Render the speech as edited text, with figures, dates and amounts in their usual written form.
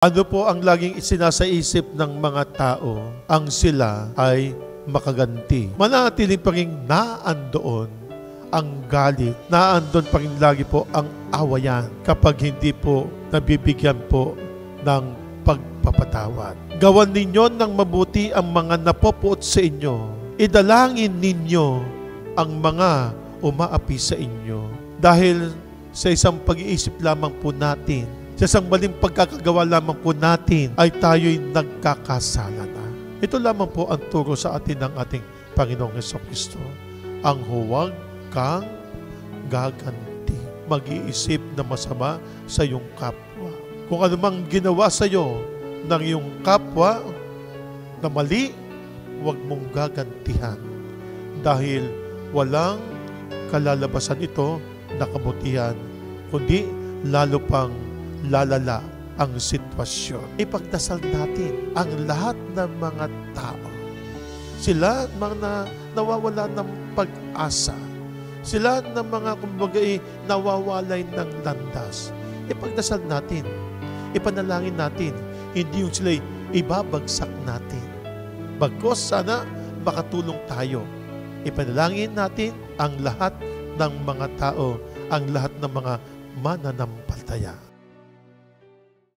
Ano po ang laging isinasaisip ng mga tao? Ang sila ay makaganti. Manatiling pa rin naandoon ang galit. Naandun pa rin lagi po ang awayan kapag hindi po nabibigyan po ng pagpapatawad. Gawan ninyo ng mabuti ang mga napopuot sa inyo. Idalangin ninyo ang mga umaapi sa inyo. Dahil sa isang pag-iisip lamang po natin, sa isang maling pagkakagawa lamang po natin, ay tayo'y nagkakasala na. Ito lamang po ang turo sa atin ng ating Panginoong Jesucristo. Ang huwag kang gaganti. Mag-iisip na masama sa iyong kapwa. Kung anumang ginawa sa iyo ng iyong kapwa na mali, huwag mong gagantihan. Dahil walang kalalabasan ito na kabutihan, kundi lalo pang lalala ang sitwasyon. Ipagdasal natin ang lahat ng mga tao. Sila mga nawawala ng pag-asa. Sila ng mga nawawalay ng landas. Ipagdasal natin. Ipanalangin natin. Hindi yung sila'y ibabagsak natin. Bagkos sana makatulong tayo. Ipanalangin natin ang lahat ng mga tao, ang lahat ng mga mananampalataya.